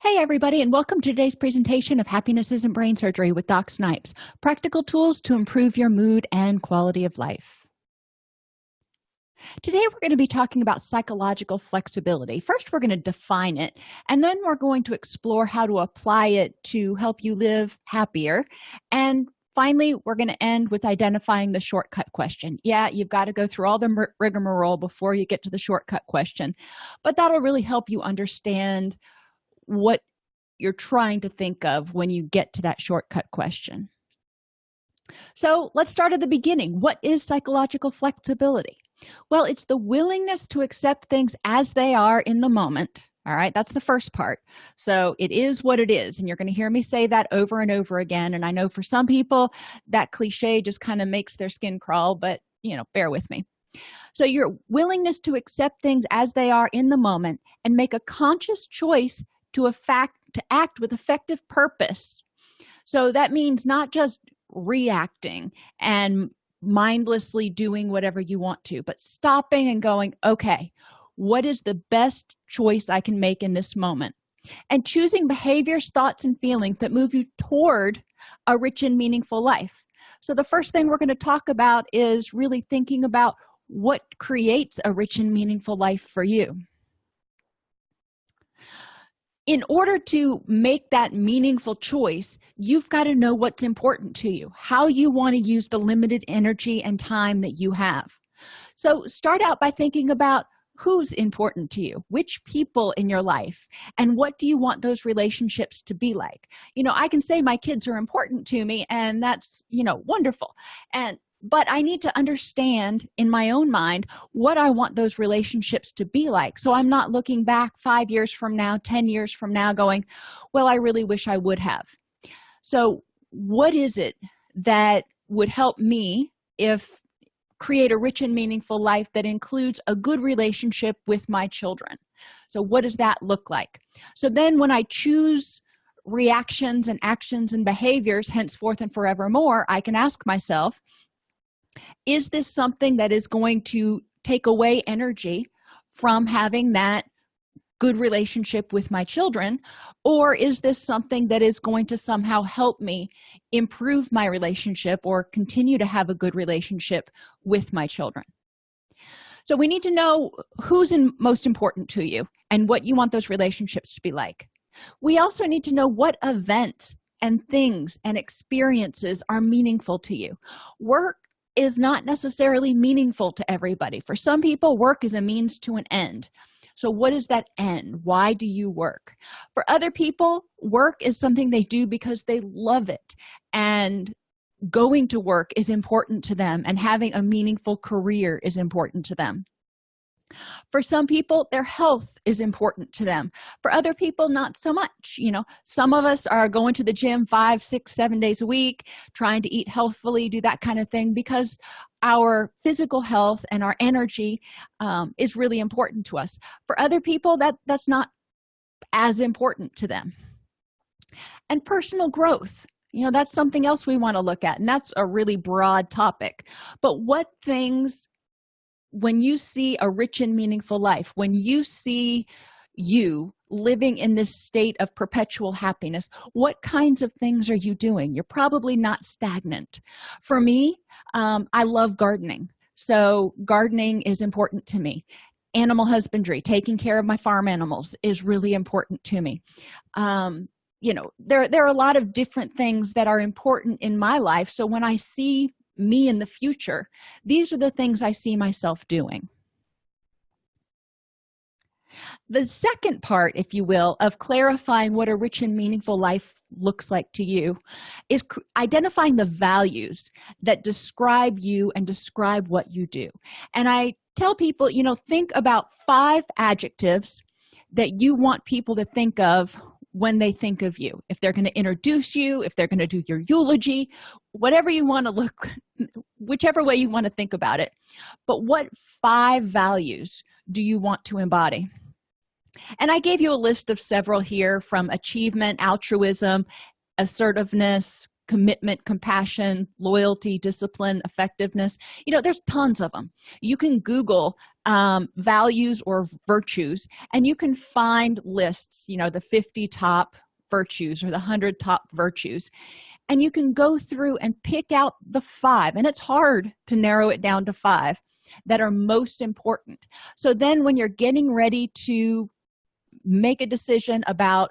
Hey, everybody, and welcome to today's presentation of Happiness Isn't Brain Surgery with Doc Snipes, practical tools to improve your mood and quality of life. Today, we're going to be talking about psychological flexibility. First, we're going to define it, and then we're going to explore how to apply it to help you live happier. And finally, we're going to end with identifying the shortcut question. Yeah, you've got to go through all the rigmarole before you get to the shortcut question, but that'll really help you understand what you're trying to think of when you get to that shortcut question. So let's start at the beginning. What is psychological flexibility? Well, it's the willingness to accept things as they are in the moment. All right, that's the first part. So it is what it is, and you're going to hear me say that over and over again. And I know for some people that cliche just kind of makes their skin crawl, but bear with me. So your willingness to accept things as they are in the moment and make a conscious choice to act with effective purpose. So that means not just reacting and mindlessly doing whatever you want to, but stopping and going, okay, what is the best choice I can make in this moment? And choosing behaviors, thoughts, and feelings that move you toward a rich and meaningful life. So the first thing we're going to talk about is really thinking about what creates a rich and meaningful life for you. In order to make that meaningful choice, you've got to know what's important to you, how you want to use the limited energy and time that you have. So start out by thinking about who's important to you, which people in your life, and what do you want those relationships to be like. I can say my kids are important to me, and that's, wonderful. But I need to understand in my own mind what I want those relationships to be like. So I'm not looking back 5 years from now, 10 years from now going, well, I really wish I would have. So what is it that would help me create a rich and meaningful life that includes a good relationship with my children? So what does that look like? So then when I choose reactions and actions and behaviors henceforth and forevermore, I can ask myself, is this something that is going to take away energy from having that good relationship with my children, or is this something that is going to somehow help me improve my relationship or continue to have a good relationship with my children? So we need to know who's most important to you and what you want those relationships to be like. We also need to know what events and things and experiences are meaningful to you. Work is not necessarily meaningful to everybody. For some people, work is a means to an end. So what is that end? Why do you work? For other people, work is something they do because they love it, and going to work is important to them, and having a meaningful career is important to them. For some people, their health is important to them. For other people, not so much. Some of us are going to the gym 5, 6, 7 days a week, trying to eat healthfully, do that kind of thing, because our physical health and our energy is really important to us. For other people, that's not as important to them. And personal growth, that's something else we want to look at, and that's a really broad topic. But what things, when you see a rich and meaningful life, when you see you living in this state of perpetual happiness, what kinds of things are you doing? You're probably not stagnant. For me, I love gardening. So gardening is important to me. Animal husbandry, taking care of my farm animals, is really important to me. There are a lot of different things that are important in my life. So when I see me in the future, these are the things I see myself doing. The second part, if you will, of clarifying what a rich and meaningful life looks like to you is identifying the values that describe you and describe what you do. And I tell people, think about 5 adjectives that you want people to think of when they think of you. If they're going to introduce you, if they're going to do your eulogy, whatever you want to look, whichever way you want to think about it. But what 5 values do you want to embody? And I gave you a list of several here, from achievement, altruism, assertiveness, commitment, compassion, loyalty, discipline, effectiveness. There's tons of them. You can Google values or virtues, and you can find lists, the 50 top virtues or the 100 top virtues. And you can go through and pick out the 5, and it's hard to narrow it down to 5 that are most important. So then when you're getting ready to make a decision about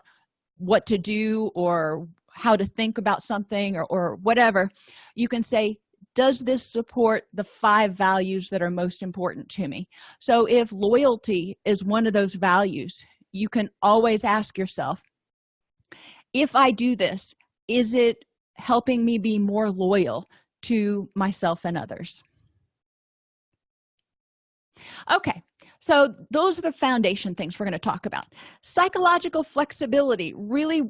what to do or how to think about something or whatever, you can say, does this support the 5 values that are most important to me? So if loyalty is one of those values, you can always ask yourself, if I do this, is it helping me be more loyal to myself and others? Okay, so those are the foundation things we're going to talk about. Psychological flexibility really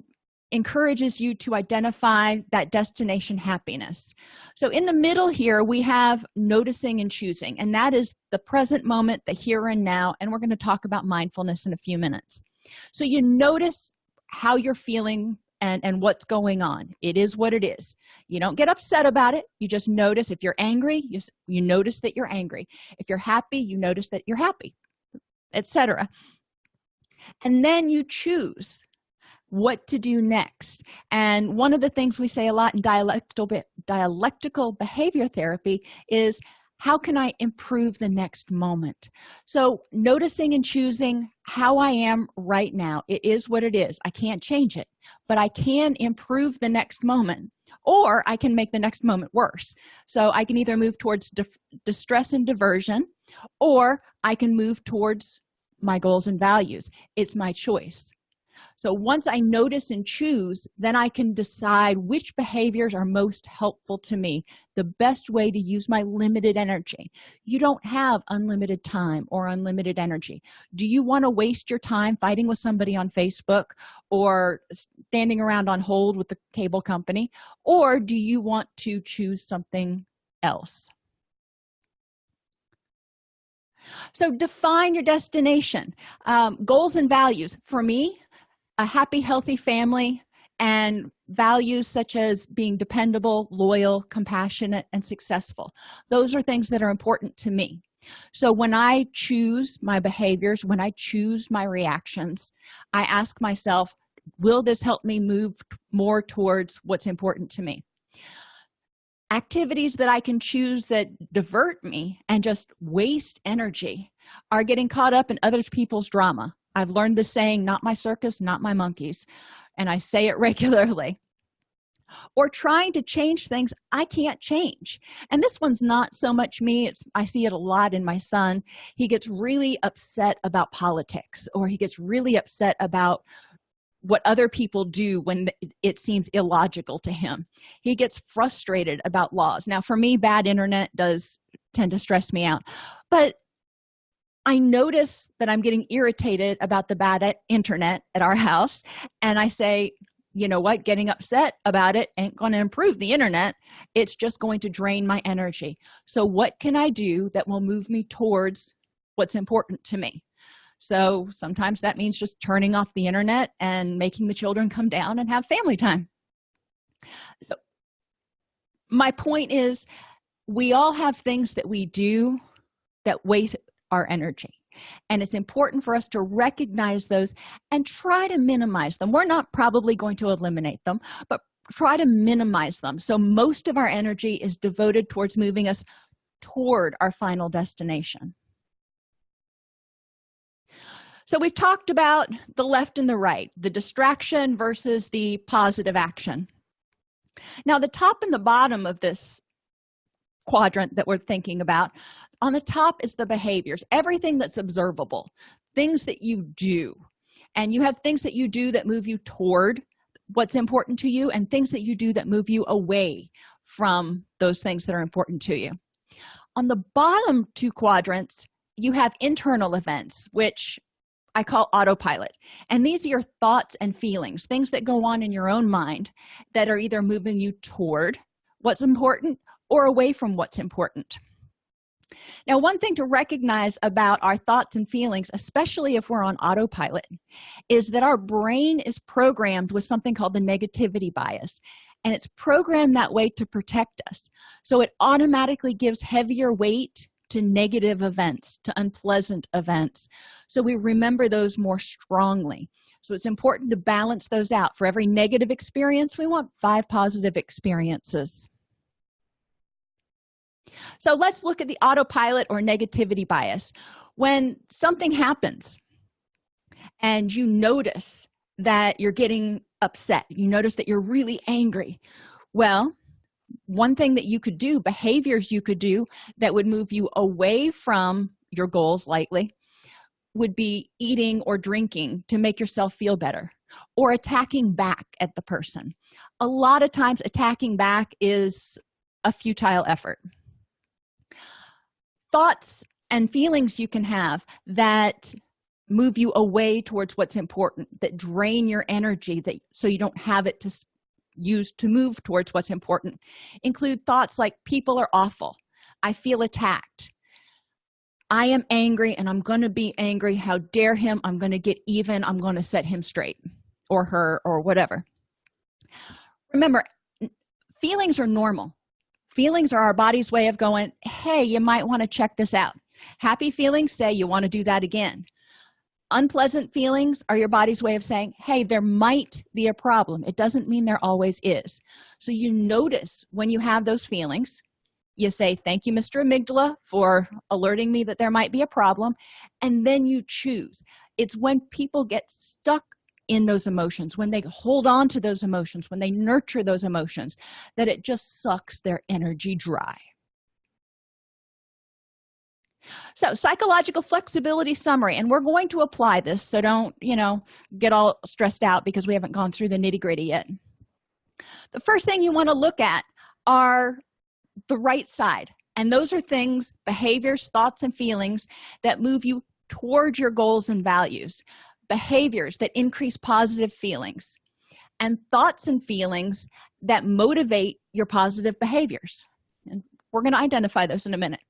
encourages you to identify that destination happiness. So in the middle here, we have noticing and choosing, and that is the present moment, the here and now, and we're going to talk about mindfulness in a few minutes. So you notice how you're feeling and what's going on. It is what it is. You don't get upset about it. You just notice. If you're angry, you notice that you're angry. If you're happy, you notice that you're happy, etc. And then you choose what to do next. And one of the things we say a lot in dialectical behavior therapy is, how can I improve the next moment? So noticing and choosing how I am right now. It is what it is. I can't change it, but I can improve the next moment, or I can make the next moment worse. So I can either move towards distress and diversion, or I can move towards my goals and values. It's my choice. So once I notice and choose, then I can decide which behaviors are most helpful to me, the best way to use my limited energy. You don't have unlimited time or unlimited energy. Do you want to waste your time fighting with somebody on Facebook or standing around on hold with the cable company? Or do you want to choose something else? So define your destination. Goals and values. For me, a happy, healthy family, and values such as being dependable, loyal, compassionate, and successful. Those are things that are important to me. So when I choose my behaviors, when I choose my reactions, I ask myself, will this help me move more towards what's important to me? Activities that I can choose that divert me and just waste energy are getting caught up in other people's drama. I've learned the saying, not my circus, not my monkeys, and I say it regularly. Or trying to change things I can't change. And this one's not so much me. I see it a lot in my son. He gets really upset about politics, or he gets really upset about what other people do when it seems illogical to him. He gets frustrated about laws. Now, for me, bad internet does tend to stress me out. But I notice that I'm getting irritated about the bad internet at our house, and I say, you know what, getting upset about it ain't going to improve the internet. It's just going to drain my energy. So what can I do that will move me towards what's important to me? So sometimes that means just turning off the internet and making the children come down and have family time. So my point is, we all have things that we do that waste our energy, and it's important for us to recognize those and try to minimize them. We're not probably going to eliminate them, but try to minimize them. So most of our energy is devoted towards moving us toward our final destination. So we've talked about the left and the right, the distraction versus the positive action. Now, the top and the bottom of this quadrant that we're thinking about, on the top is the behaviors, everything that's observable, things that you do. And you have things that you do that move you toward what's important to you, and things that you do that move you away from those things that are important to you. On the bottom 2 quadrants, you have internal events, which I call autopilot. And these are your thoughts and feelings, things that go on in your own mind that are either moving you toward what's important or away from what's important. Now, one thing to recognize about our thoughts and feelings, especially if we're on autopilot, is that our brain is programmed with something called the negativity bias. And it's programmed that way to protect us. So it automatically gives heavier weight to negative events, to unpleasant events. So we remember those more strongly. So it's important to balance those out. For every negative experience, we want 5 positive experiences. So let's look at the autopilot or negativity bias. When something happens and you notice that you're getting upset, you notice that you're really angry, well, one thing that you could do, behaviors you could do that would move you away from your goals likely, would be eating or drinking to make yourself feel better, or attacking back at the person. A lot of times attacking back is a futile effort. Thoughts and feelings you can have that move you away towards what's important, that drain your energy, that so you don't have it to use to move towards what's important, include thoughts like people are awful, I feel attacked, I am angry and I'm going to be angry, how dare him, I'm going to get even, I'm going to set him straight, or her, or whatever. Remember, feelings are normal. Feelings are our body's way of going, hey, you might want to check this out. Happy feelings say you want to do that again. Unpleasant feelings are your body's way of saying, hey, there might be a problem. It doesn't mean there always is. So you notice when you have those feelings, you say, thank you, Mr. Amygdala, for alerting me that there might be a problem, and then you choose. It's when people get stuck in those emotions, when they hold on to those emotions, when they nurture those emotions, that it just sucks their energy dry. So, psychological flexibility summary, and we're going to apply this, so don't, get all stressed out because we haven't gone through the nitty-gritty yet. The first thing you want to look at are the right side, and those are things, behaviors, thoughts, and feelings that move you toward your goals and values. Behaviors that increase positive feelings, and thoughts and feelings that motivate your positive behaviors. And we're going to identify those in a minute.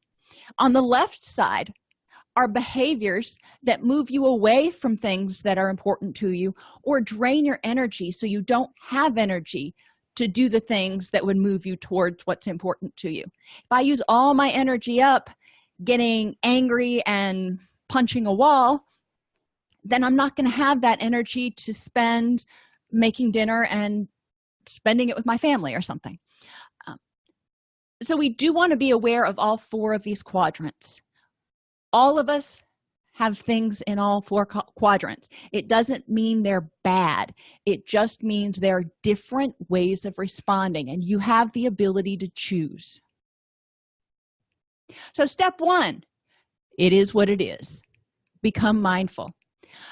On the left side are behaviors that move you away from things that are important to you or drain your energy so you don't have energy to do the things that would move you towards what's important to you. If I use all my energy up getting angry and punching a wall, then I'm not going to have that energy to spend making dinner and spending it with my family or something. So we do want to be aware of all 4 of these quadrants. All of us have things in all 4 quadrants. It doesn't mean they're bad. It just means they're different ways of responding, and you have the ability to choose. So step 1, it is what it is. Become mindful.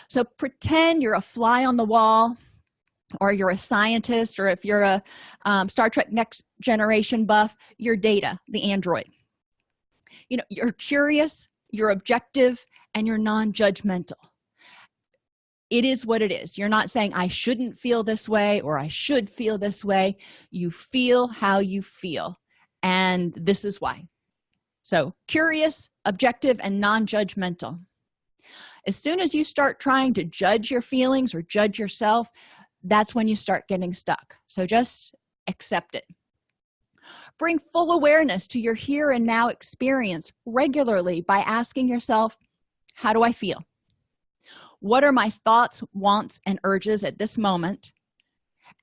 So pretend you're a fly on the wall, or you're a scientist, or if you're a Star Trek Next Generation buff, you're Data, the android. You're curious, you're objective, and you're non-judgmental. It is what it is. You're not saying, I shouldn't feel this way, or I should feel this way. You feel how you feel, and this is why. So curious, objective, and non-judgmental. As soon as you start trying to judge your feelings or judge yourself, that's when you start getting stuck. So just accept it. Bring full awareness to your here and now experience regularly by asking yourself, how do I feel? What are my thoughts, wants, and urges at this moment?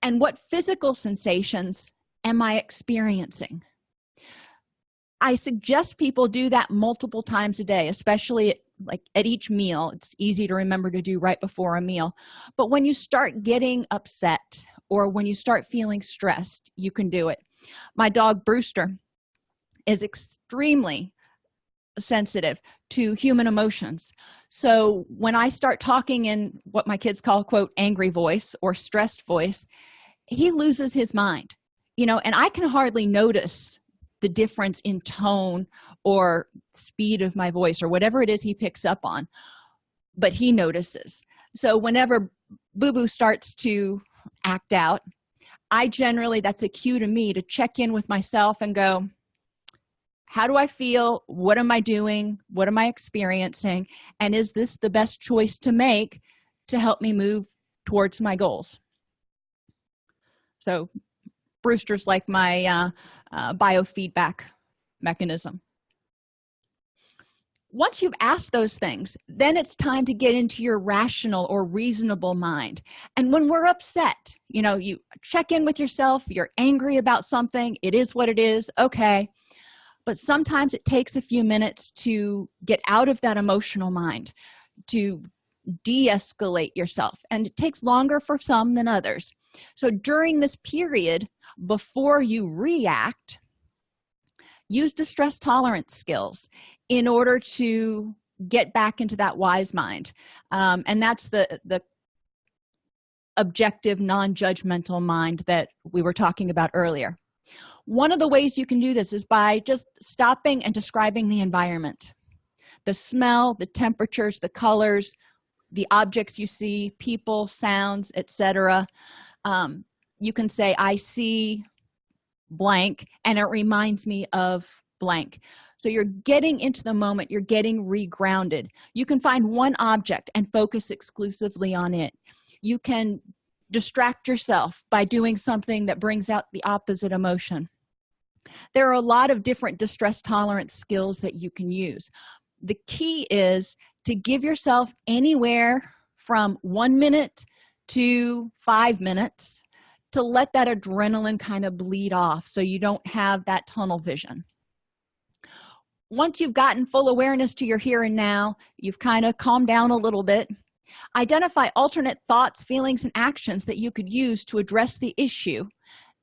And what physical sensations am I experiencing? I suggest people do that multiple times a day, especially at each meal. It's easy to remember to do right before a meal. But when you start getting upset or when you start feeling stressed, you can do it. My dog Brewster is extremely sensitive to human emotions. So when I start talking in what my kids call, quote, angry voice or stressed voice, he loses his mind, and I can hardly notice the difference in tone or speed of my voice or whatever it is he picks up on. but he notices. So whenever Boo Boo starts to act out, that's a cue to me to check in with myself and go, how do I feel? What am I doing? What am I experiencing? And is this the best choice to make to help me move towards my goals? So Brewster's like my biofeedback mechanism. Once you've asked those things, then it's time to get into your rational or reasonable mind. And when we're upset, you check in with yourself, you're angry about something, it is what it is, okay. But sometimes it takes a few minutes to get out of that emotional mind, to de-escalate yourself. And it takes longer for some than others. So during this period, before you react, use distress tolerance skills in order to get back into that wise mind. And that's the objective, non-judgmental mind that we were talking about earlier. One of the ways you can do this is by just stopping and describing the environment. The smell, the temperatures, the colors, the objects you see, people, sounds, etc. You can say, I see blank, and it reminds me of blank. So you're getting into the moment, you're getting regrounded. You can find one object and focus exclusively on it. You can distract yourself by doing something that brings out the opposite emotion. There are a lot of different distress tolerance skills that you can use. The key is to give yourself anywhere from 1 minute to 5 minutes to let that adrenaline kind of bleed off so you don't have that tunnel vision. Once you've gotten full awareness to your here and now, you've kind of calmed down a little bit, identify alternate thoughts, feelings, and actions that you could use to address the issue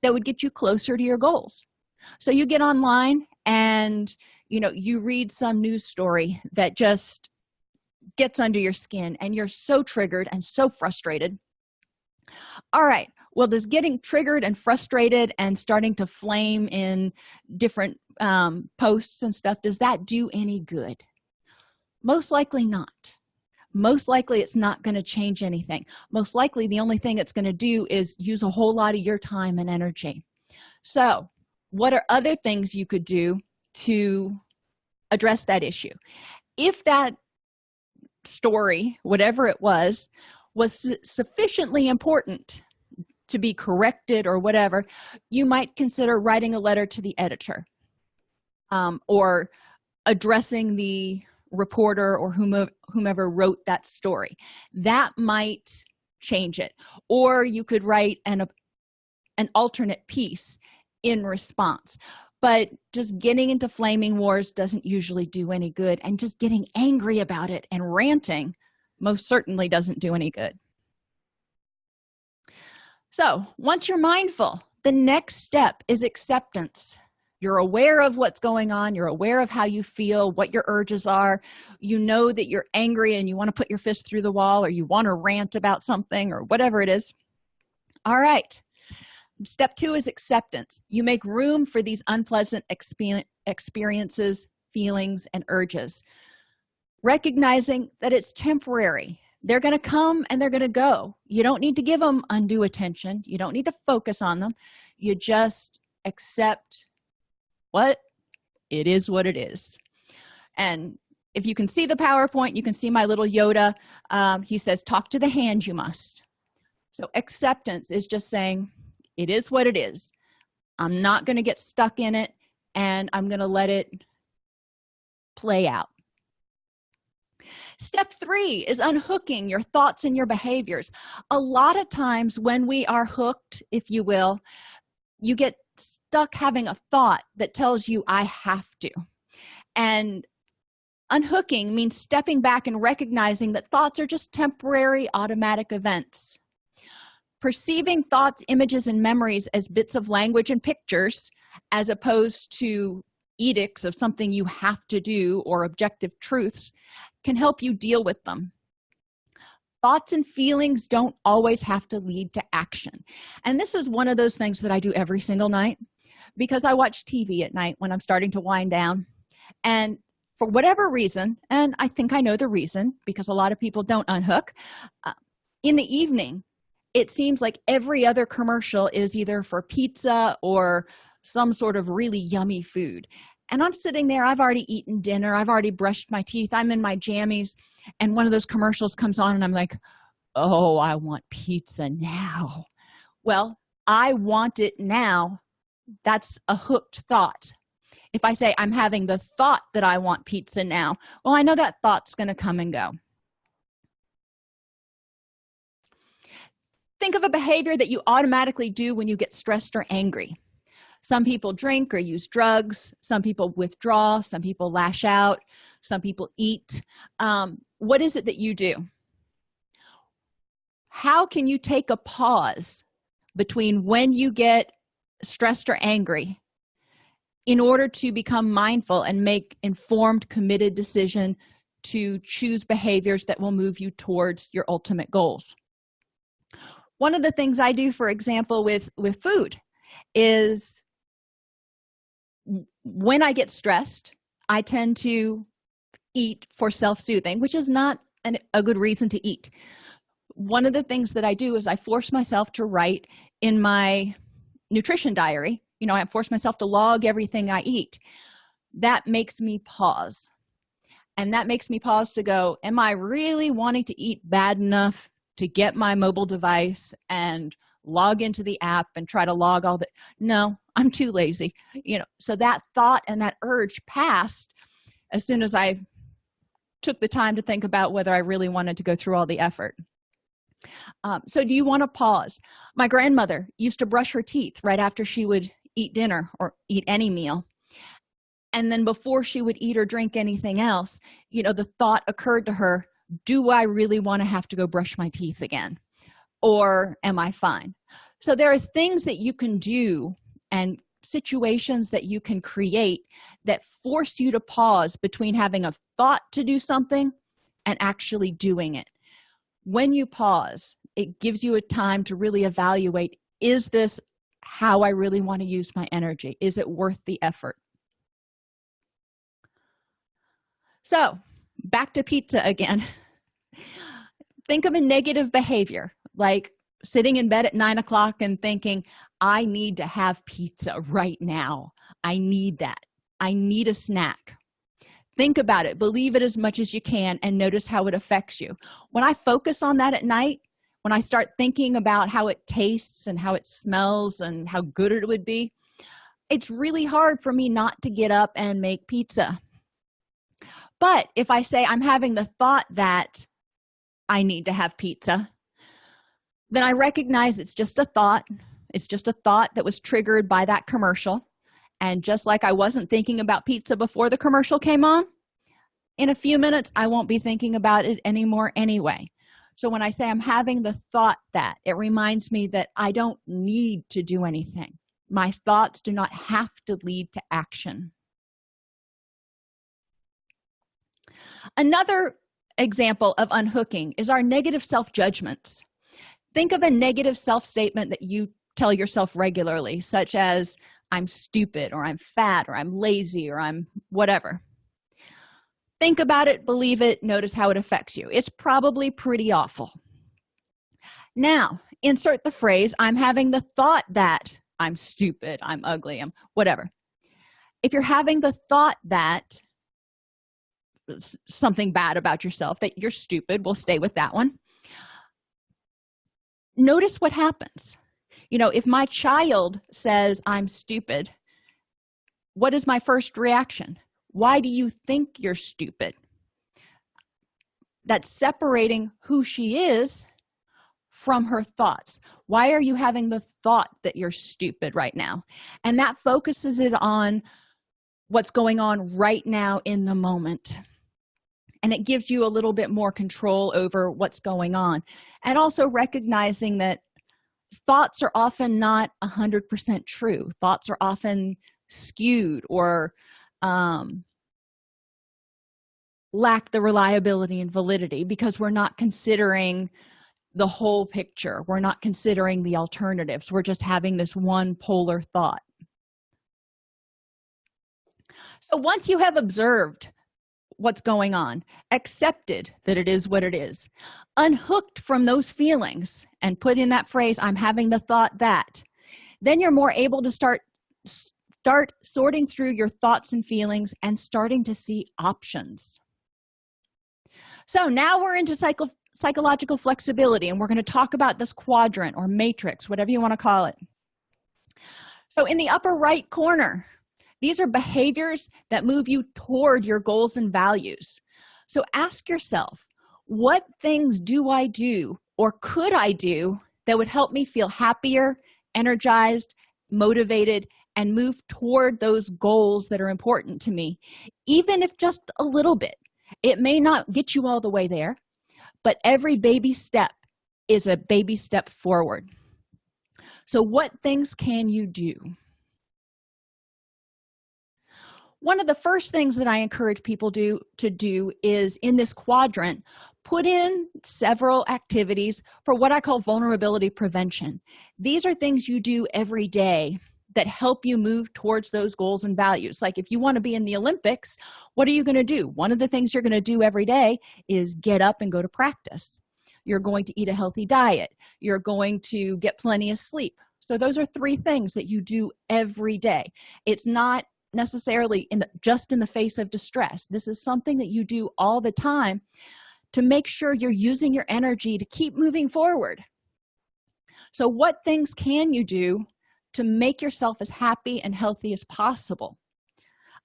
that would get you closer to your goals. So you get online and you read some news story that just gets under your skin and you're so triggered and so frustrated. All right, well, does getting triggered and frustrated and starting to flame in different posts and stuff, does that do any good? Most likely not. Most likely it's not going to change anything. Most likely the only thing it's going to do is use a whole lot of your time and energy. So what are other things you could do to address that issue? If that story, whatever it was sufficiently important to be corrected or whatever, you might consider writing a letter to the editor, or addressing the reporter or whomever wrote that story. That might change it. Or you could write an alternate piece in response. But just getting into flaming wars doesn't usually do any good, and just getting angry about it and ranting most certainly doesn't do any good. So once you're mindful, the next step is acceptance. You're aware of what's going on, you're aware of how you feel, what your urges are, you know that you're angry and you want to put your fist through the wall, or you want to rant about something, or whatever it is. All right. Step 2 is acceptance. You make room for these unpleasant experiences, feelings, and urges, recognizing that it's temporary. They're going to come and they're going to go. You don't need to give them undue attention. You don't need to focus on them. You just accept what it is, what it is. And if you can see the PowerPoint, you can see my little Yoda. He says, talk to the hand, you must. So acceptance is just saying, it is what it is. I'm not going to get stuck in it, and I'm going to let it play out. Step 3 is unhooking your thoughts and your behaviors. A lot of times when we are hooked, if you will, you get stuck having a thought that tells you, I have to. And unhooking means stepping back and recognizing that thoughts are just temporary automatic events. Perceiving thoughts, images, and memories as bits of language and pictures, as opposed to edicts of something you have to do or objective truths, can help you deal with them. Thoughts and feelings don't always have to lead to action. And this is one of those things that I do every single night, because I watch TV at night when I'm starting to wind down. And for whatever reason, and I think I know the reason because a lot of people don't unhook, in the evening, it seems like every other commercial is either for pizza or some sort of really yummy food. And I'm sitting there, I've already eaten dinner, I've already brushed my teeth, I'm in my jammies, and one of those commercials comes on and I'm like, oh, I want pizza now. Well, I want it now. That's a hooked thought. If I say I'm having the thought that I want pizza now, well, I know that thought's going to come and go. Think of a behavior that you automatically do when you get stressed or angry. Some people drink or use drugs. Some people withdraw. Some people lash out. Some people eat. What is it that you do? How can you take a pause between when you get stressed or angry in order to become mindful and make informed, committed decision to choose behaviors that will move you towards your ultimate goals? One of the things I do, for example, with food is when I get stressed, I tend to eat for self-soothing, which is not a good reason to eat. One of the things that I do is I force myself to write in my nutrition diary. I force myself to log everything I eat. That makes me pause. And that makes me pause to go, am I really wanting to eat bad enough to get my mobile device and log into the app and try to log all that? No, I'm too lazy. So that thought and that urge passed as soon as I took the time to think about whether I really wanted to go through all the effort. So do you want to pause? My grandmother used to brush her teeth right after she would eat dinner or eat any meal. And then before she would eat or drink anything else, the thought occurred to her, do I really want to have to go brush my teeth again? Or am I fine? So there are things that you can do and situations that you can create that force you to pause between having a thought to do something and actually doing it. When you pause, it gives you a time to really evaluate, is this how I really want to use my energy? Is it worth the effort? So, back to pizza again. Think of a negative behavior, like sitting in bed at 9 o'clock and thinking, I need to have pizza right now. I need that. I need a snack. Think about it, believe it as much as you can, and notice how it affects you. When I focus on that at night, when I start thinking about how it tastes and how it smells and how good it would be, it's really hard for me not to get up and make pizza. But if I say I'm having the thought that I need to have pizza, then I recognize it's just a thought. It's just a thought that was triggered by that commercial. And just like I wasn't thinking about pizza before the commercial came on, in a few minutes, I won't be thinking about it anymore anyway. So when I say I'm having the thought that, it reminds me that I don't need to do anything. My thoughts do not have to lead to action. Another example of unhooking is our negative self-judgments. Think of a negative self-statement that you tell yourself regularly, such as, I'm stupid, or I'm fat, or I'm lazy, or I'm whatever. Think about it, believe it, notice how it affects you. It's probably pretty awful. Now, insert the phrase, I'm having the thought that I'm stupid, I'm ugly, I'm whatever. If you're having the thought that something bad about yourself, that you're stupid, we'll stay with that one. Notice what happens. If my child says I'm stupid, what is my first reaction? Why do you think you're stupid? That's separating who she is from her thoughts. Why are you having the thought that you're stupid right now? And that focuses it on what's going on right now in the moment. And it gives you a little bit more control over what's going on. And also recognizing that thoughts are often not 100% true. Thoughts are often skewed or lack the reliability and validity because we're not considering the whole picture. We're not considering the alternatives. We're just having this one polar thought. So once you have observed what's going on, accepted that it is what it is, unhooked from those feelings and put in that phrase, I'm having the thought that, then you're more able to start sorting through your thoughts and feelings and starting to see options. So now we're into psychological flexibility, and we're going to talk about this quadrant or matrix, whatever you want to call it. So in the upper right corner, these are behaviors that move you toward your goals and values. So ask yourself, what things do I do or could I do that would help me feel happier, energized, motivated, and move toward those goals that are important to me, even if just a little bit. It may not get you all the way there, but every baby step is a baby step forward. So what things can you do? One of the first things that I encourage people to do is, in this quadrant, put in several activities for what I call vulnerability prevention. These are things you do every day that help you move towards those goals and values. Like if you want to be in the Olympics, what are you going to do? One of the things you're going to do every day is get up and go to practice. You're going to eat a healthy diet. You're going to get plenty of sleep. So those are 3 things that you do every day. It's not necessarily just in the face of distress. This is something that you do all the time to make sure you're using your energy to keep moving forward. So what things can you do to make yourself as happy and healthy as possible?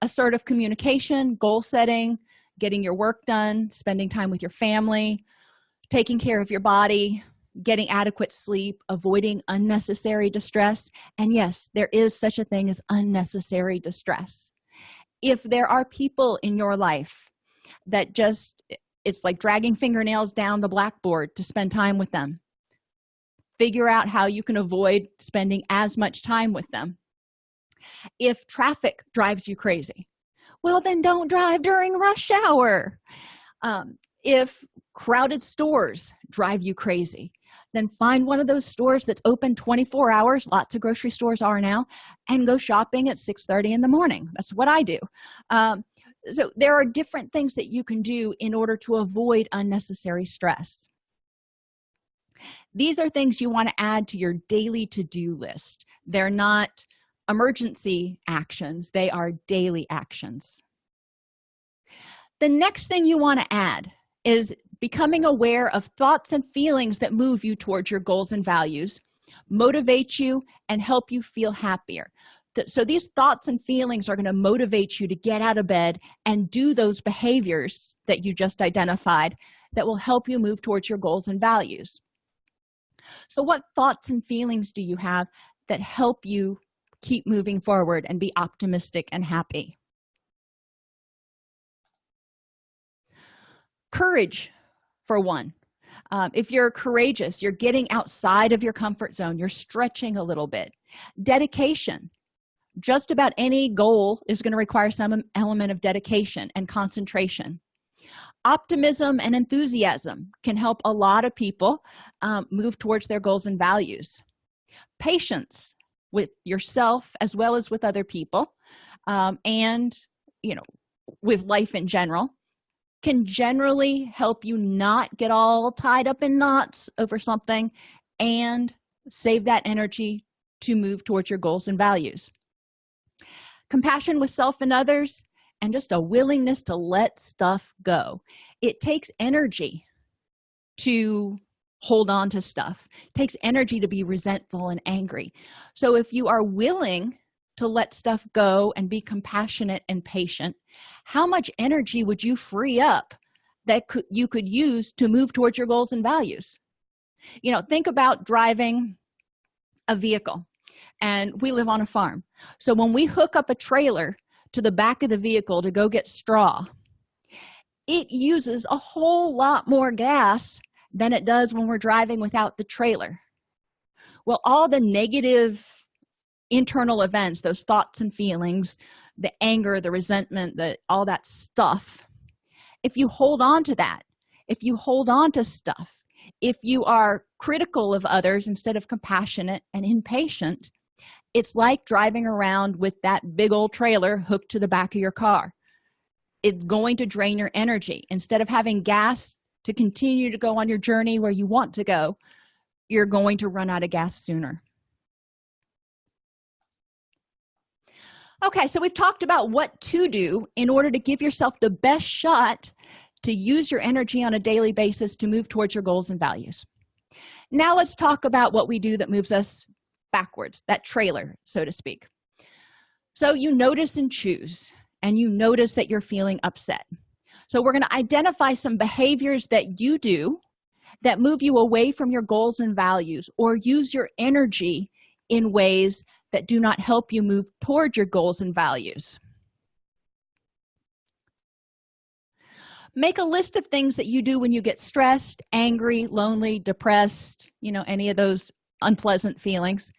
Assertive communication, goal setting, getting your work done, spending time with your family, taking care of your body, getting adequate sleep, avoiding unnecessary distress. And yes, there is such a thing as unnecessary distress. If there are people in your life that it's like dragging fingernails down the blackboard to spend time with them, figure out how you can avoid spending as much time with them. If traffic drives you crazy, well, then don't drive during rush hour. If crowded stores drive you crazy, then find one of those stores that's open 24 hours. Lots of grocery stores are now, and go shopping at 6:30 in the morning. That's what I do. So there are different things that you can do in order to avoid unnecessary stress. These are things you want to add to your daily to-do list. They're not emergency actions. They are daily actions. The next thing you want to add is becoming aware of thoughts and feelings that move you towards your goals and values, motivate you, and help you feel happier. So these thoughts and feelings are going to motivate you to get out of bed and do those behaviors that you just identified that will help you move towards your goals and values. So what thoughts and feelings do you have that help you keep moving forward and be optimistic and happy? Courage, for one. If you're courageous, you're getting outside of your comfort zone, you're stretching a little bit. Dedication. Just about any goal is going to require some element of dedication and concentration. Optimism and enthusiasm can help a lot of people move towards their goals and values. Patience with yourself as well as with other people, and with life in general, can generally help you not get all tied up in knots over something and save that energy to move towards your goals and values. Compassion with self and others, and just a willingness to let stuff go. It takes energy to hold on to stuff. It takes energy to be resentful and angry. So if you are willing to let stuff go and be compassionate and patient, how much energy would you free up that you could use to move towards your goals and values? Think about driving a vehicle, and we live on a farm. So when we hook up a trailer to the back of the vehicle to go get straw, it uses a whole lot more gas than it does when we're driving without the trailer. Well, all the negative internal events, those thoughts and feelings, the anger, the resentment, all that stuff, if you hold on to that, if you hold on to stuff, if you are critical of others instead of compassionate and impatient, it's like driving around with that big old trailer hooked to the back of your car. it's going to drain your energy. Instead of having gas to continue to go on your journey where you want to go, you're going to run out of gas sooner. Okay, so we've talked about what to do in order to give yourself the best shot to use your energy on a daily basis to move towards your goals and values. Now let's talk about what we do that moves us backwards, that trailer, so to speak. So you notice and choose, and you notice that you're feeling upset. So we're going to identify some behaviors that you do that move you away from your goals and values, or use your energy in ways that do not help you move toward your goals and values. Make a list of things that you do when you get stressed, angry, lonely, depressed, any of those unpleasant feelings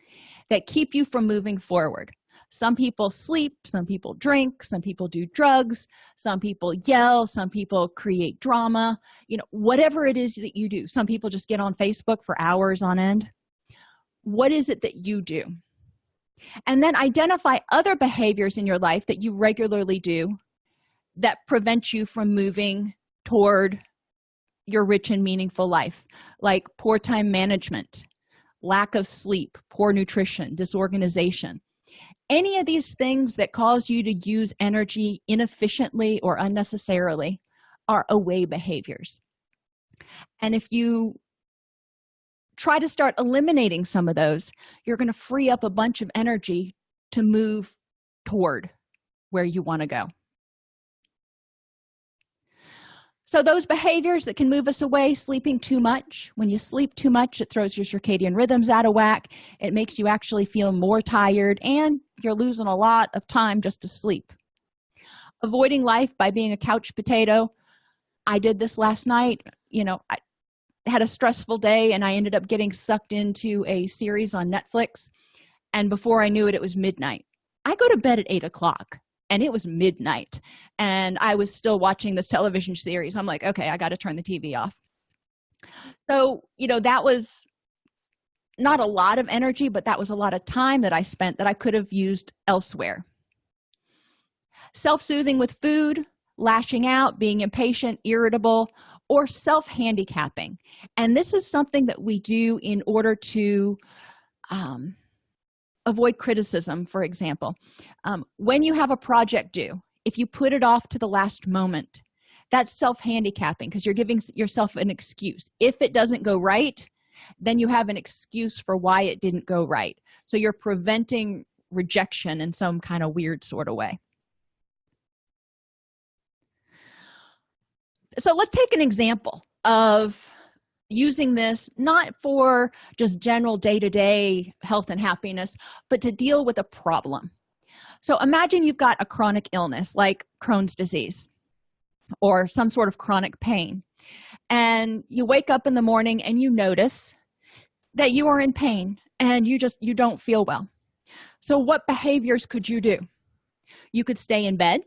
that keep you from moving forward. Some people sleep, some people drink, some people do drugs, some people yell, some people create drama, whatever it is that you do. Some people just get on Facebook for hours on end. What is it that you do? And then identify other behaviors in your life that you regularly do that prevent you from moving toward your rich and meaningful life, like poor time management, lack of sleep, poor nutrition, disorganization. Any of these things that cause you to use energy inefficiently or unnecessarily are away behaviors. And if you try to start eliminating some of those, you're going to free up a bunch of energy to move toward where you want to go. So those behaviors that can move us away: sleeping too much. When you sleep too much, it throws your circadian rhythms out of whack. It makes you actually feel more tired, and you're losing a lot of time just to sleep. Avoiding life by being a couch potato. I did this last night. I had a stressful day, and I ended up getting sucked into a series on Netflix, and before I knew it, it was midnight. I go to bed at 8 o'clock. And it was midnight, and I was still watching this television series. I'm like, okay, I got to turn the TV off. So, that was not a lot of energy, but that was a lot of time that I spent that I could have used elsewhere. Self-soothing with food, lashing out, being impatient, irritable, or self-handicapping. And this is something that we do in order to avoid criticism. For example, when you have a project due, if you put it off to the last moment, that's self-handicapping because you're giving yourself an excuse. If it doesn't go right, then you have an excuse for why it didn't go right. So you're preventing rejection in some kind of weird sort of way. So let's take an example of using this not for just general day-to-day health and happiness, but to deal with a problem. So imagine you've got a chronic illness like Crohn's disease or some sort of chronic pain, and you wake up in the morning and you notice that you are in pain and you don't feel well. So what behaviors could you do? You could stay in bed,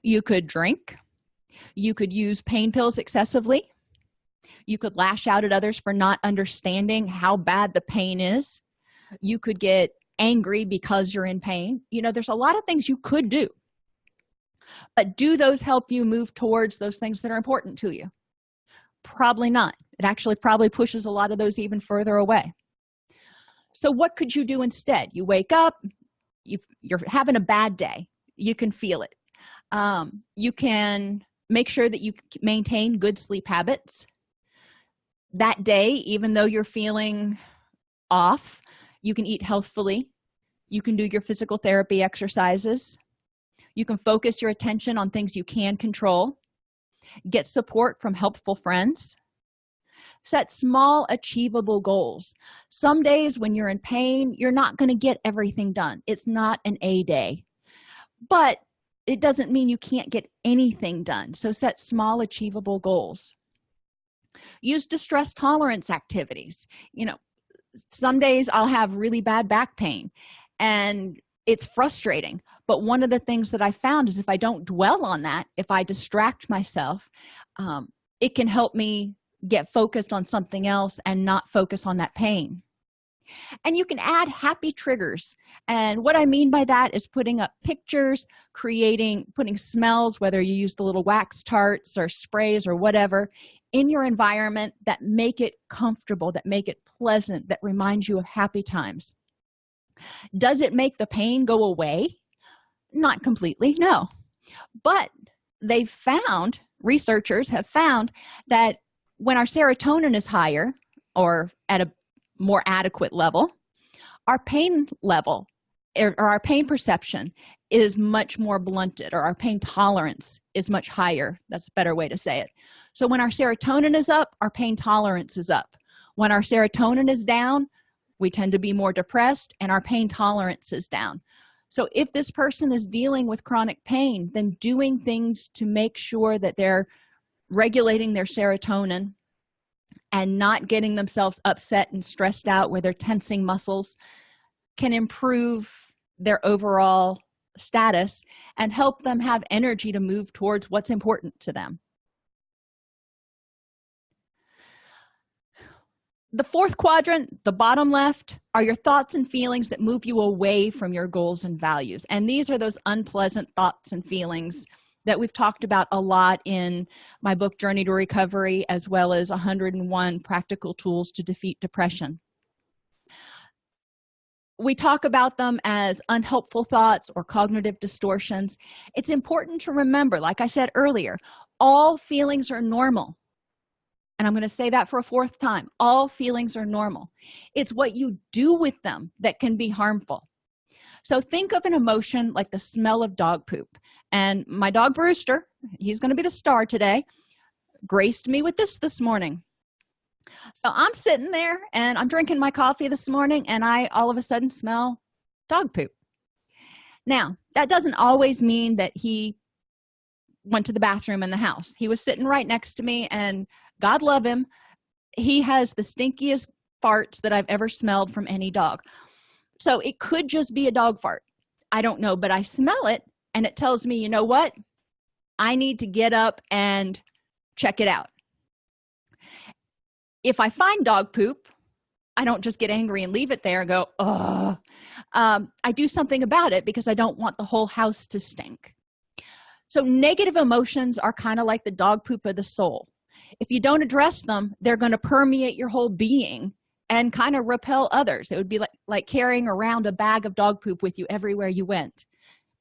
you could drink, you could use pain pills excessively, you could lash out at others for not understanding how bad the pain is. You could get angry because you're in pain. There's a lot of things you could do. But do those help you move towards those things that are important to you? Probably not. It actually probably pushes a lot of those even further away. So what could you do instead? You wake up, you're having a bad day. You can feel it. You can make sure that you maintain good sleep habits. That day, even though you're feeling off, you can eat healthfully. You can do your physical therapy exercises. You can focus your attention on things you can control. Get support from helpful friends. Set small, achievable goals. Some days when you're in pain, you're not going to get everything done. It's not an A day. But it doesn't mean you can't get anything done. So set small, achievable goals. Use distress tolerance activities. Some days I'll have really bad back pain and it's frustrating. But one of the things that I found is if I don't dwell on that, if I distract myself, it can help me get focused on something else and not focus on that pain. And you can add happy triggers. And what I mean by that is putting up pictures, putting smells, whether you use the little wax tarts or sprays or whatever, in your environment that make it comfortable, that make it pleasant, that reminds you of happy times. Does it make the pain go away? Not completely, no. But researchers have found that when our serotonin is higher or at a more adequate level, our pain level or our pain perception is much more blunted, or our pain tolerance is much higher. That's a better way to say it. So when our serotonin is up, our pain tolerance is up. When our serotonin is down, we tend to be more depressed and our pain tolerance is down. So if this person is dealing with chronic pain, then doing things to make sure that they're regulating their serotonin and not getting themselves upset and stressed out where they're tensing muscles can improve their overall status and help them have energy to move towards what's important to them. The fourth quadrant, the bottom left, are your thoughts and feelings that move you away from your goals and values. And these are those unpleasant thoughts and feelings that we've talked about a lot in my book, Journey to Recovery, as well as 101 Practical Tools to Defeat Depression. We talk about them as unhelpful thoughts or cognitive distortions. It's important to remember, like I said earlier, all feelings are normal. And I'm going to say that for a fourth time. All feelings are normal. It's what you do with them that can be harmful. So think of an emotion like the smell of dog poop. And my dog Brewster, he's going to be the star today, graced me with this morning. So I'm sitting there and I'm drinking my coffee this morning and I all of a sudden smell dog poop. Now, that doesn't always mean that he went to the bathroom in the house. He was sitting right next to me, and God love him, he has the stinkiest farts that I've ever smelled from any dog. So it could just be a dog fart. I don't know, but I smell it and it tells me, you know what? I need to get up and check it out. If I find dog poop, I don't just get angry and leave it there and go, oh. I do something about it because I don't want the whole house to stink. So negative emotions are kind of like the dog poop of the soul. If you don't address them, they're going to permeate your whole being and kind of repel others. It would be like carrying around a bag of dog poop with you everywhere you went.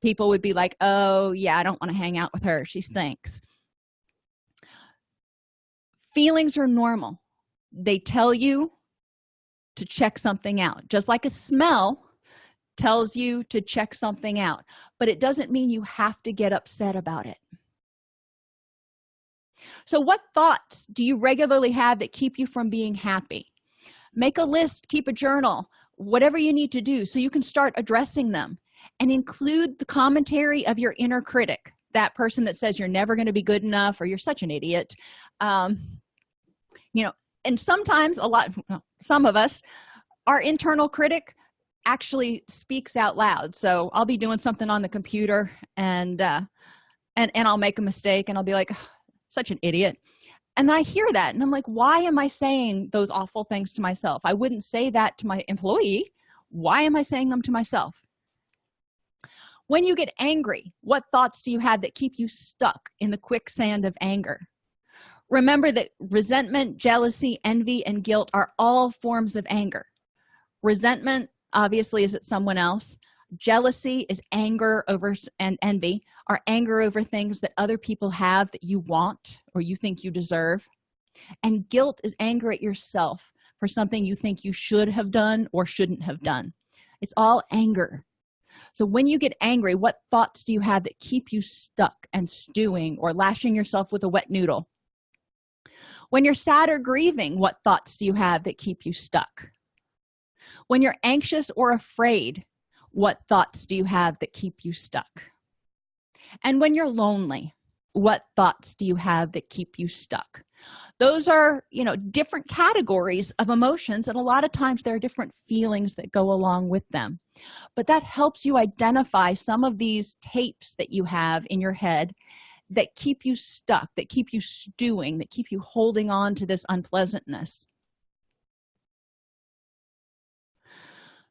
People would be like, oh, yeah, I don't want to hang out with her. She stinks. Feelings are normal. They tell you to check something out. Just like a smell tells you to check something out. But it doesn't mean you have to get upset about it. So what thoughts do you regularly have that keep you from being happy? Make a list, keep a journal, whatever you need to do so you can start addressing them, and include the commentary of your inner critic, that person that says you're never going to be good enough or you're such an idiot. And sometimes some of us, our internal critic actually speaks out loud. So I'll be doing something on the computer and I'll make a mistake and I'll be like, such an idiot. And then I hear that and I'm like, why am I saying those awful things to myself? I wouldn't say that to my employee. Why am I saying them to myself? When you get angry, what thoughts do you have that keep you stuck in the quicksand of anger? Remember that resentment, jealousy, envy, and guilt are all forms of anger. Resentment, obviously, is at someone else. Jealousy is anger over, and envy are anger over things that other people have that you want or you think you deserve. And guilt is anger at yourself for something you think you should have done or shouldn't have done. It's all anger. So when you get angry, what thoughts do you have that keep you stuck and stewing or lashing yourself with a wet noodle? When you're sad or grieving, what thoughts do you have that keep you stuck? When you're anxious or afraid, what thoughts do you have that keep you stuck? And when you're lonely, what thoughts do you have that keep you stuck? Those are, different categories of emotions, and a lot of times there are different feelings that go along with them. But that helps you identify some of these tapes that you have in your head that keep you stuck, that keep you stewing, that keep you holding on to this unpleasantness.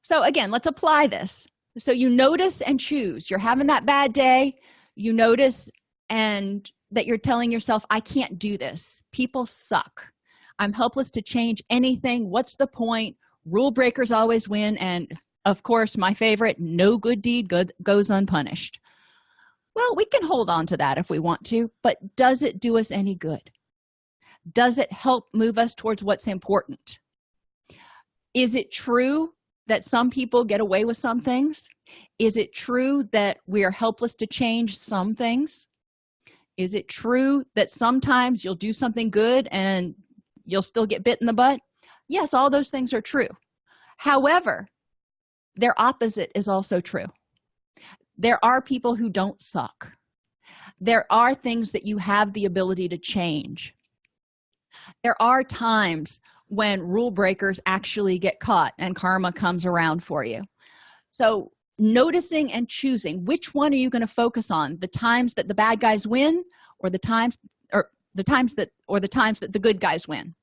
So again, let's apply this. So you notice and choose. You're having that bad day. You notice and that you're telling yourself, I can't do this. People suck. I'm helpless to change anything. What's the point? Rule breakers always win. And of course, my favorite, no good deed goes unpunished. Well, we can hold on to that if we want to, but does it do us any good? Does it help move us towards what's important? Is it true that some people get away with some things? Is it true that we are helpless to change some things? Is it true that sometimes you'll do something good and you'll still get bit in the butt? Yes, all those things are true. However, their opposite is also true. There are people who don't suck. There are things that you have the ability to change. There are times when rule breakers actually get caught and karma comes around for you. So noticing and choosing, which one are you going to focus on? The times that the bad guys win, or the times that the good guys win?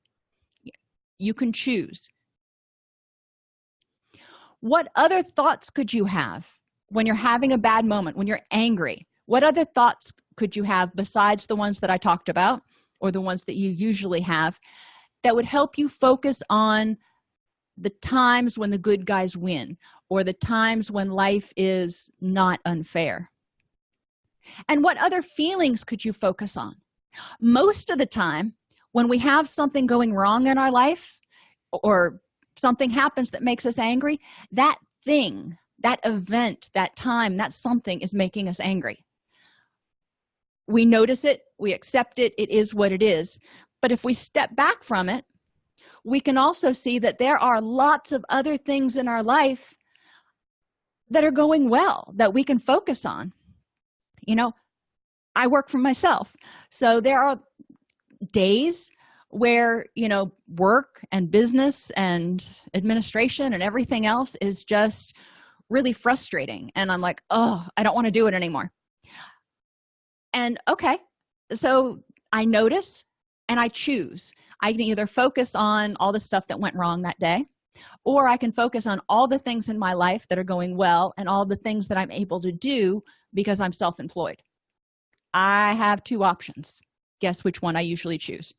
You can choose. What other thoughts could you have when you're having a bad moment, when you're angry? What other thoughts could you have besides the ones that I talked about, or the ones that you usually have, that would help you focus on the times when the good guys win, or the times when life is not unfair? And what other feelings could you focus on? Most of the time, when we have something going wrong in our life, or something happens that makes us angry, that thing, that event, that time, that something is making us angry. We notice it, we accept it, it is what it is. But if we step back from it, we can also see that there are lots of other things in our life that are going well, that we can focus on. I work for myself. So there are days where, work and business and administration and everything else is just really frustrating. And I'm like, oh, I don't want to do it anymore. And okay, so I notice and I choose. I can either focus on all the stuff that went wrong that day, or I can focus on all the things in my life that are going well and all the things that I'm able to do because I'm self-employed. I have two options. Guess which one I usually choose?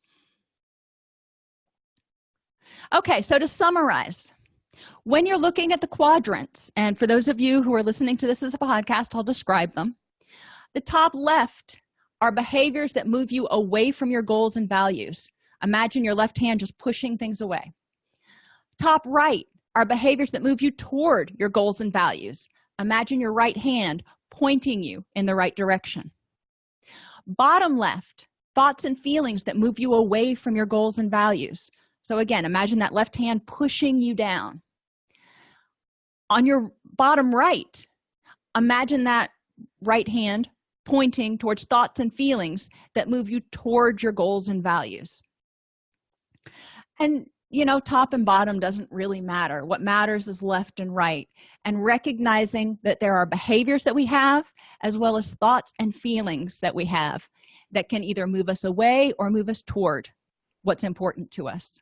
Okay, so to summarize, when you're looking at the quadrants, and for those of you who are listening to this as a podcast, I'll describe them. The top left are behaviors that move you away from your goals and values. Imagine your left hand just pushing things away. Top right are behaviors that move you toward your goals and values. Imagine your right hand pointing you in the right direction. Bottom left, thoughts and feelings that move you away from your goals and values. So again, imagine that left hand pushing you down. On your bottom right, imagine that right hand pointing towards thoughts and feelings that move you toward your goals and values. And top and bottom doesn't really matter. What matters is left and right, and recognizing that there are behaviors that we have as well as thoughts and feelings that we have that can either move us away or move us toward what's important to us.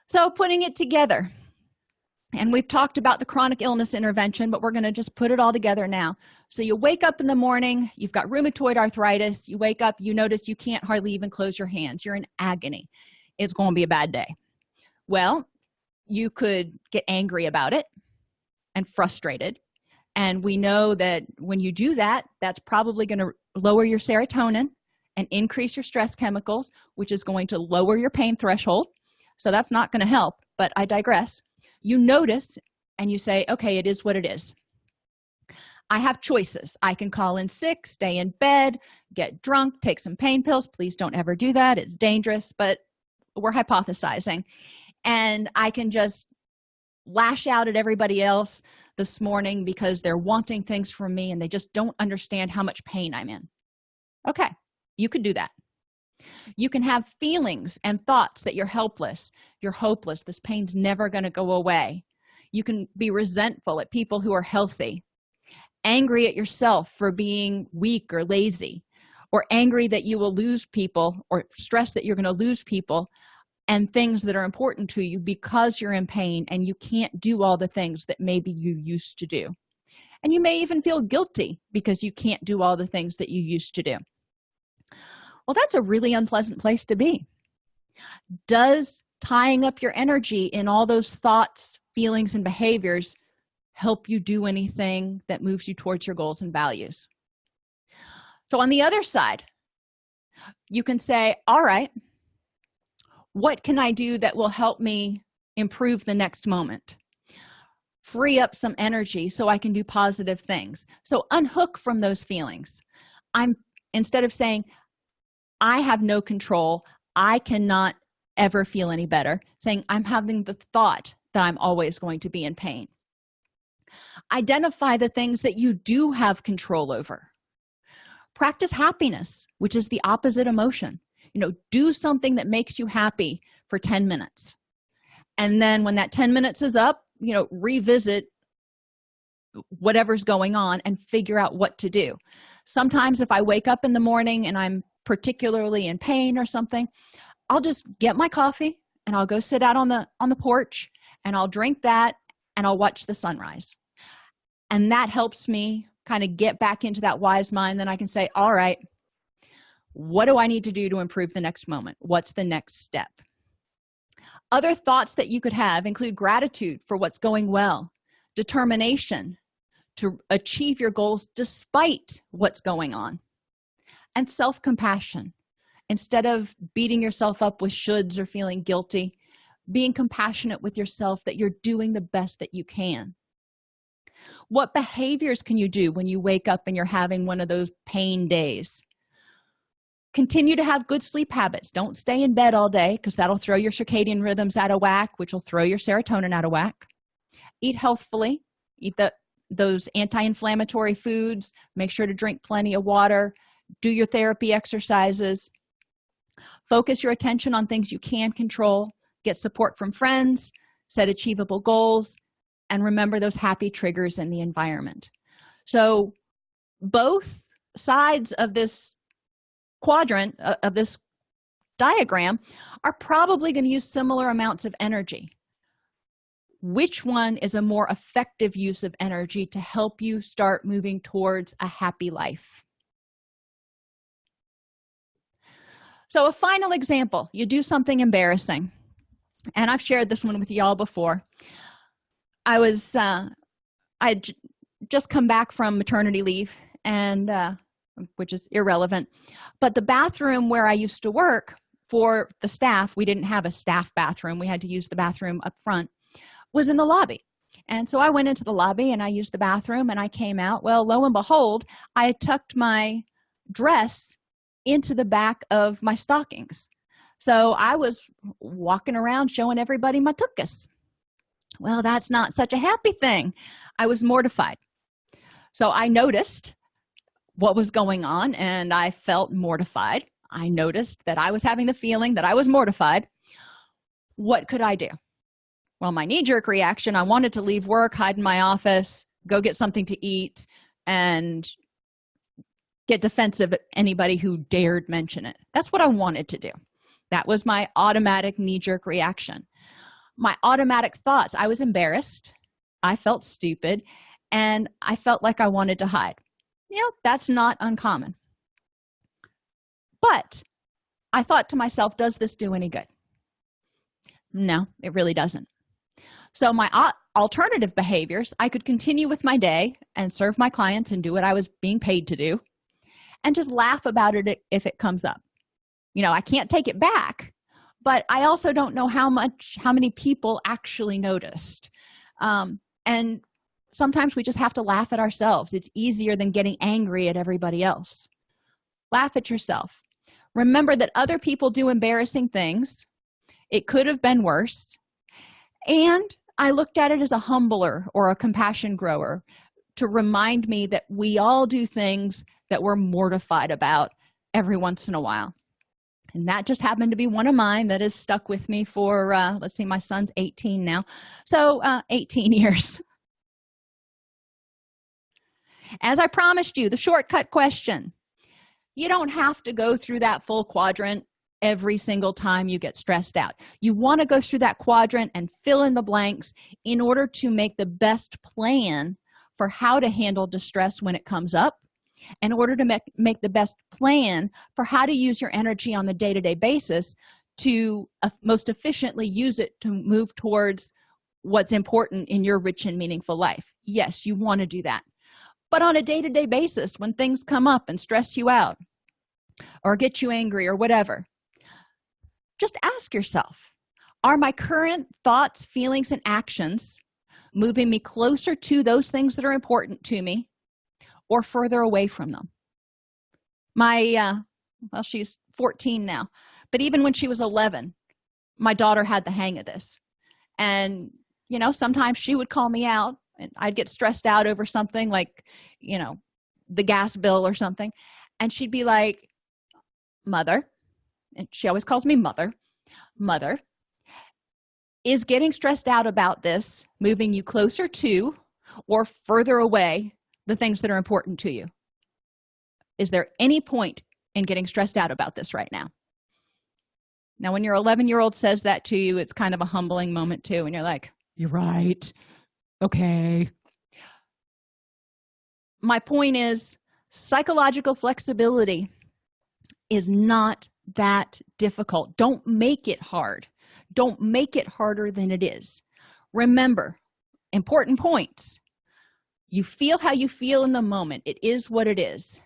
So putting it together, and we've talked about the chronic illness intervention, but we're going to just put it all together now. So you wake up in the morning, you've got rheumatoid arthritis, you wake up, you notice you can't hardly even close your hands. You're in agony. It's going to be a bad day. Well, you could get angry about it and frustrated. And we know that when you do that, that's probably going to lower your serotonin and increase your stress chemicals, which is going to lower your pain threshold. So that's not going to help, but I digress. You notice and you say, okay, it is what it is. I have choices. I can call in sick, stay in bed, get drunk, take some pain pills. Please don't ever do that. It's dangerous, but we're hypothesizing. And I can just lash out at everybody else this morning because they're wanting things from me and they just don't understand how much pain I'm in. Okay, you could do that. You can have feelings and thoughts that you're helpless, you're hopeless, this pain's never going to go away. You can be resentful at people who are healthy, angry at yourself for being weak or lazy, or angry that you will lose people, or stressed that you're going to lose people and things that are important to you because you're in pain and you can't do all the things that maybe you used to do. And you may even feel guilty because you can't do all the things that you used to do. Well, that's a really unpleasant place to be. Does tying up your energy in all those thoughts, feelings, and behaviors help you do anything that moves you towards your goals and values? So on the other side, you can say, all right, what can I do that will help me improve the next moment? Free up some energy so I can do positive things. So unhook from those feelings. Instead of saying, I have no control, I cannot ever feel any better, saying, I'm having the thought that I'm always going to be in pain. Identify the things that you do have control over. Practice happiness, which is the opposite emotion. Do something that makes you happy for 10 minutes. And then when that 10 minutes is up, revisit whatever's going on and figure out what to do. Sometimes if I wake up in the morning and I'm particularly in pain or something, I'll just get my coffee and I'll go sit out on the porch and I'll drink that and I'll watch the sunrise. And that helps me kind of get back into that wise mind. Then I can say, all right, what do I need to do to improve the next moment? What's the next step? Other thoughts that you could have include gratitude for what's going well, determination to achieve your goals despite what's going on, and self-compassion. Instead of beating yourself up with shoulds or feeling guilty, being compassionate with yourself that you're doing the best that you can. What behaviors can you do when you wake up and you're having one of those pain days? Continue to have good sleep habits. Don't stay in bed all day because that'll throw your circadian rhythms out of whack, which will throw your serotonin out of whack. Eat healthfully. Eat those anti-inflammatory foods. Make sure to drink plenty of water. Do your therapy exercises. Focus your attention on things you can control. Get support from friends. Set achievable goals. And remember those happy triggers in the environment. So both sides of this quadrant, of this diagram, are probably going to use similar amounts of energy. Which one is a more effective use of energy to help you start moving towards a happy life? So a final example, you do something embarrassing. And I've shared this one with y'all before. I'd just come back from maternity leave, and which is irrelevant. But the bathroom where I used to work for the staff, we didn't have a staff bathroom. We had to use the bathroom up front, was in the lobby. And so I went into the lobby and I used the bathroom and I came out. Well, lo and behold, I had tucked my dress into the back of my stockings. So I was walking around showing everybody my tuchus. Well, that's not such a happy thing. I was mortified. So I noticed what was going on and I felt mortified. I noticed that I was having the feeling that I was mortified. What could I do? Well, my knee-jerk reaction, I wanted to leave work, hide in my office, go get something to eat, and get defensive at anybody who dared mention it. That's what I wanted to do. That was my automatic knee-jerk reaction. My automatic thoughts, I was embarrassed, I felt stupid, and I felt like I wanted to hide. That's not uncommon. But I thought to myself, does this do any good? No, it really doesn't. So my alternative behaviors, I could continue with my day and serve my clients and do what I was being paid to do and just laugh about it if it comes up. I can't take it back, but I also don't know how many people actually noticed. And sometimes we just have to laugh at ourselves. It's easier than getting angry at everybody else. Laugh at yourself. Remember that other people do embarrassing things. It could have been worse. And I looked at it as a humbler or a compassion grower to remind me that we all do things that we're mortified about every once in a while. And that just happened to be one of mine that has stuck with me for, let's see, my son's 18 now. So 18 years. As I promised you, the shortcut question. You don't have to go through that full quadrant every single time you get stressed out. You want to go through that quadrant and fill in the blanks in order to make the best plan for how to handle distress when it comes up, in order to make the best plan for how to use your energy on the day-to-day basis to most efficiently use it to move towards what's important in your rich and meaningful life. Yes, you want to do that. But on a day-to-day basis, when things come up and stress you out or get you angry or whatever, just ask yourself, are my current thoughts, feelings, and actions moving me closer to those things that are important to me or further away from them? Well, she's 14 now, but even when she was 11, my daughter had the hang of this. And, sometimes she would call me out and I'd get stressed out over something like, the gas bill or something. And she'd be like, Mother, and she always calls me Mother, is getting stressed out about this moving you closer to or further away the things that are important to you? Is there any point in getting stressed out about this right now? Now, when your 11-year-old says that to you, it's kind of a humbling moment too, and you're like, you're right. Okay. My point is, psychological flexibility is not that difficult. Don't make it hard. Don't make it harder than it is. Remember, important points. You feel how you feel in the moment. It is what it is.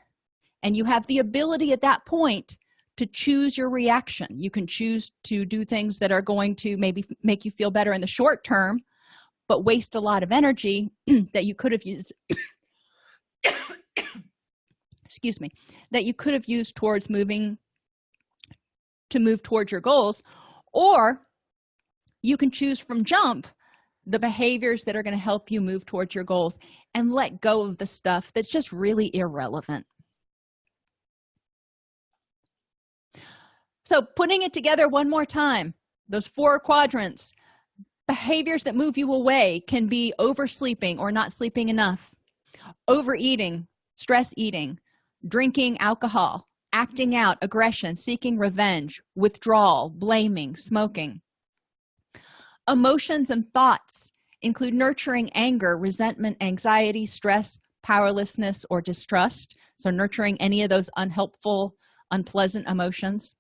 And you have the ability at that point to choose your reaction. You can choose to do things that are going to maybe make you feel better in the short term, but waste a lot of energy that you could have used excuse me, that you could have used towards move towards your goals. Or you can choose from jump the behaviors that are going to help you move towards your goals and let go of the stuff that's just really irrelevant. So putting it together one more time, those 4 quadrants, behaviors that move you away can be oversleeping or not sleeping enough, overeating, stress eating, drinking alcohol, acting out, aggression, seeking revenge, withdrawal, blaming, smoking. Emotions and thoughts include nurturing anger, resentment, anxiety, stress, powerlessness, or distrust. So nurturing any of those unhelpful, unpleasant emotions.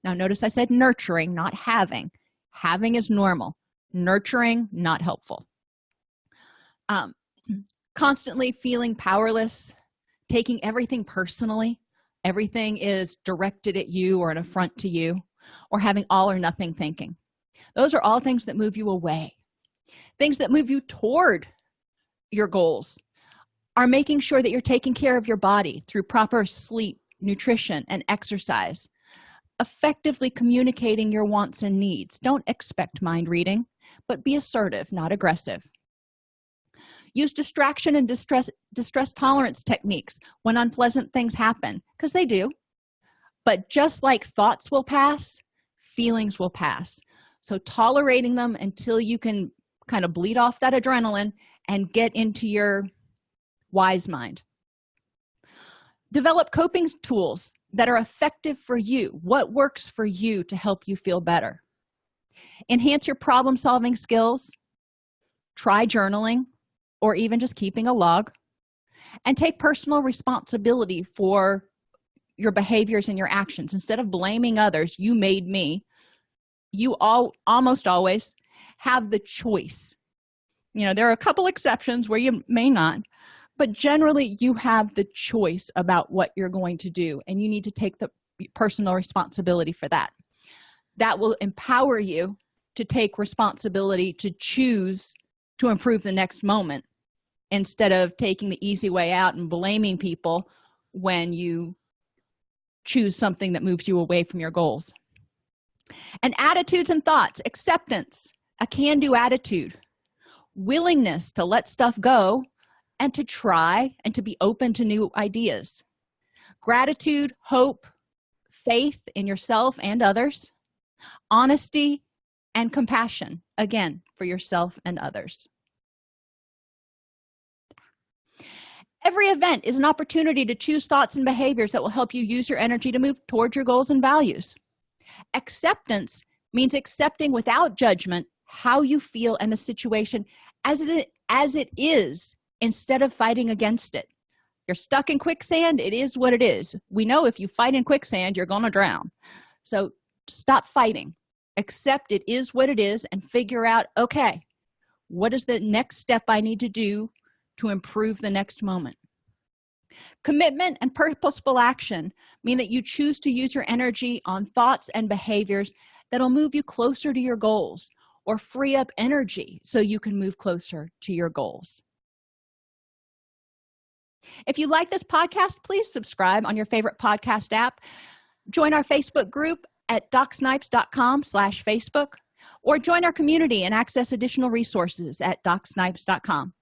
Now notice I said nurturing, not having. Having is normal. Nurturing, not helpful. Constantly feeling powerless, taking everything personally. Everything is directed at you or an affront to you, or having all or nothing thinking. Those are all things that move you away. Things that move you toward your goals are making sure that you're taking care of your body through proper sleep, nutrition, and exercise. Effectively communicating your wants and needs. Don't expect mind reading, but be assertive, not aggressive. Use distraction and distress tolerance techniques when unpleasant things happen, because they do. But just like thoughts will pass, feelings will pass. So tolerating them until you can kind of bleed off that adrenaline and get into your wise mind. Develop coping tools that are effective for you. What works for you to help you feel better? Enhance your problem-solving skills. Try journaling or even just keeping a log. And take personal responsibility for your behaviors and your actions. Instead of blaming others, you made me, you almost always have the choice. There are a couple exceptions where you may not, but generally you have the choice about what you're going to do, and you need to take the personal responsibility for that. That will empower you to take responsibility to choose to improve the next moment instead of taking the easy way out and blaming people when you choose something that moves you away from your goals. And attitudes and thoughts, acceptance, a can-do attitude, willingness to let stuff go and to try and to be open to new ideas, gratitude, hope, faith in yourself and others, honesty, and compassion, again, for yourself and others. Every event is an opportunity to choose thoughts and behaviors that will help you use your energy to move towards your goals and values. Acceptance means accepting without judgment how you feel and the situation as it is, instead of fighting against it. You're stuck in quicksand, it is what it is. We know if you fight in quicksand, you're going to drown. So stop fighting. Accept it is what it is and figure out, okay, what is the next step I need to do to improve the next moment? Commitment and purposeful action mean that you choose to use your energy on thoughts and behaviors that'll move you closer to your goals or free up energy so you can move closer to your goals. If you like this podcast, please subscribe on your favorite podcast app. Join our Facebook group at docsnipes.com/Facebook, or join our community and access additional resources at docsnipes.com.